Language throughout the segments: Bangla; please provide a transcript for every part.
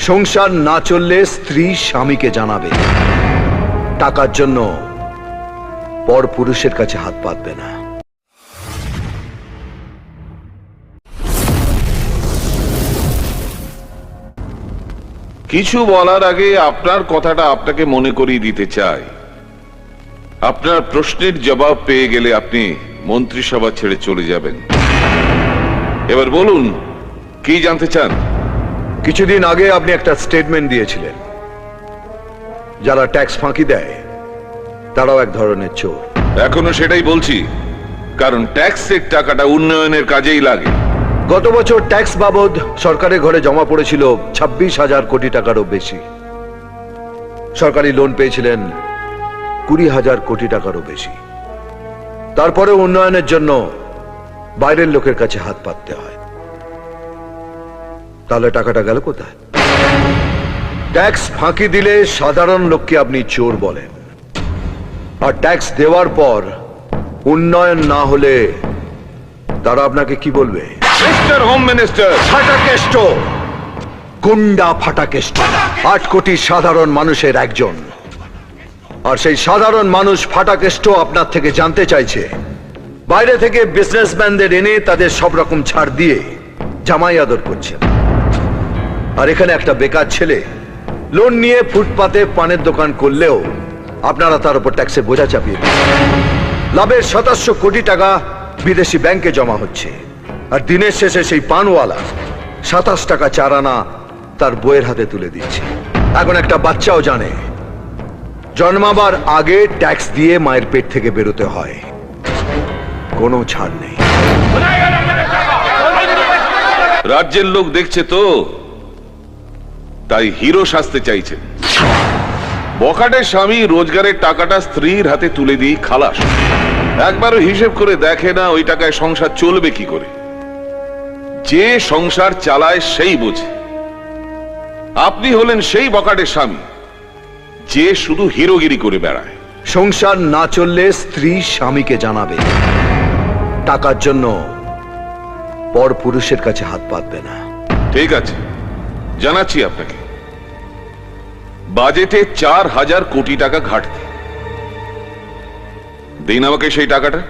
সংসার না চললে স্ত্রী স্বামীকে জানাবে। টাকার জন্য পর পুরুষের কাছে হাত পাতবে না। কিছু বলার আগে আপনার কথাটা আপনাকে মনে করিয়ে দিতে চাই। আপনার প্রশ্নের জবাব পেয়ে গেলে আপনি মন্ত্রিসভা ছেড়ে চলে যাবেন। এবার বলুন, কি জানতে চান? কিছুদিন আগে আপনি একটা স্টেটমেন্ট দিয়েছিলেন, যারা ট্যাক্স ফাঁকি দেয় তারাও এক ধরনের চোর। এখনো সেটাই বলছি, কারণ ট্যাক্সের টাকাটা উন্নয়নের কাজেই লাগে। গত বছর ট্যাক্স বাবদ সরকারের ঘরে জমা পড়েছিল 26,000 কোটি টাকারও বেশি। সরকারি লোন পেয়েছিলেন 20,000 কোটি টাকারও বেশি। তারপরে উন্নয়নের জন্য বাইরের লোকের কাছে হাত পাততে হয়। তাহলে টাকাটা গেল কোথায়? ট্যাক্স ফাঁকি দিলে সাধারণ লোককে আপনি চোর বলেন, আর ট্যাক্স দেওয়ার পর উন্নয়ন না হলে তারা আপনাকে কি বলবে? মিস্টার হোম মিনিস্টার, ফাটাকেষ্ট, গুন্ডা ফাটাকেষ্ট। 8 কোটি সাধারণ মানুষের একজন, আর সেই সাধারণ মানুষ ফাটাকেষ্ট আপনার থেকে জানতে চাইছে বাইরে থেকে বিজনেসম্যানদের এনে তাদের সব রকম ছাড় দিয়ে জামাই আদর করছেন, আর এখানে একটা বেকার ছেলে লোন নিয়ে ফুটপাতে পানের দোকান করলেও আপনারা তার উপর ট্যাক্সের বোঝা চাপিয়ে দেন। লাভের 2700 কোটি টাকা বিদেশি ব্যাংকে জমা হচ্ছে, আর দিনের শেষে সেই পানওয়ালা 27 টাকা 4 আনা তার বইয়ের হাতে তুলে দিচ্ছে। এখন একটা বাচ্চাও জানে জন্মাবার আগে ট্যাক্স দিয়ে মায়ের পেট থেকে বেরোতে হয়, কোনো ছাড় নেই। রাজ্যের লোক দেখছে তো, তাই হিরো সাজতে চাইছেন। বখাটের স্বামী রোজগারের টাকাটা স্ত্রীর হাতে তুলে দিয়ে খালাস। একবারও হিসেব করে দেখে না ওই টাকায় সংসার চলবে কি করে। যে সংসার চালায় সেই বোঝে। আপনি হলেন সেই বখাটের স্বামী যে শুধু হিরোগিরি করে বেড়ায়। সংসার না চললে স্ত্রী স্বামীকে জানাবে। টাকার জন্য পর পুরুষের কাছে হাত পাতবে না। ঠিক আছে, জানাচ্ছি আপনাকে। বাজেটে 4,000 কোটি টাকা ঘাটতি। দিন আমাকে সেই টাকাটা।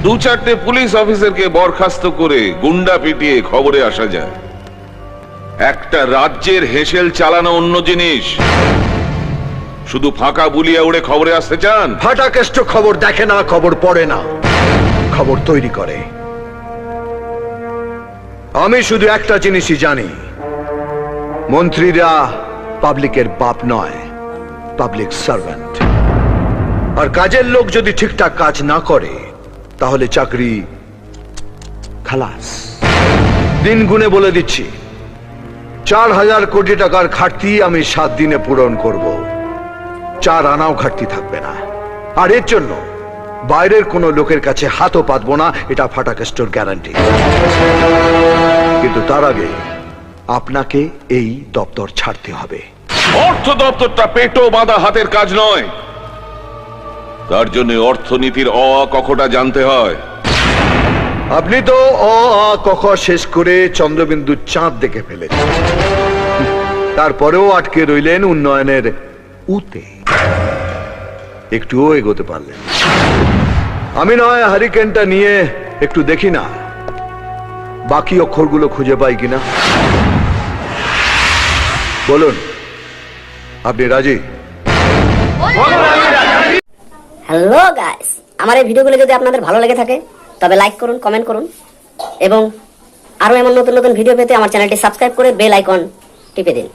2-4টে পুলিশ অফিসারকে বরখাস্ত করে গুন্ডা পিটিয়ে খবরে আসা যায়। একটা রাজ্যের হেসেল চালানো অন্য জিনিস, শুধু ফাঁকা বুলিয়া উড়ে খবরে আসতে চান? ফাটাকেষ্ট খবর দেখে না, খবর পড়ে না, খবর তৈরি করে। আমি শুধু একটা জিনিসই জানি, মন্ত্রীরা পাবলিকের বাপ নয়, পাবলিক সার্ভেন্ট। আর কাজের লোক যদি ঠিকঠাক কাজ না করে তাহলে চাকরি খালাস। দিন গুনে বলে দিচ্ছি, 4,000 কোটি টাকার ঘাটতি আমি 7 দিনে পূরণ করব। 4 আনাও ঘাটতি থাকবে না। আর এর জন্য বাইরের কোনো লোকের কাছে হাতও পাতবো না, এটা ফাটাকেষ্টর গ্যারান্টি। কিন্তু তার আগে আপনাকে এই দপ্তর ছাড়তে হবে। অর্থ দপ্তরটা পেটো বাঁধা হাতের কাজ নয়। তার জন্য অর্থনীতির অ আ কখটা জানতে হয়। আপনি তো অ আ কখ শেষ করে চন্দ্রবিন্দু চাঁদ দেখে ফেলেছেন, তারপরেও আটকে রইলেন উন্নয়নের উতে, একটুও এগোতে পারলেন। আমি নয় হারিকেনটা নিয়ে একটু দেখি না বাকি অক্ষরগুলো খুঁজে পাই কিনা। বলুন, আপনি রাজি? হ্যালো গাইস, আমার এই ভিডিওগুলো যদি আপনাদের ভালো লেগে থাকে তবে লাইক করুন, কমেন্ট করুন, এবং আরো এমন নতুন নতুন ভিডিও পেতে আমার চ্যানেলটি সাবস্ক্রাইব করে বেল আইকন টিপে দিন।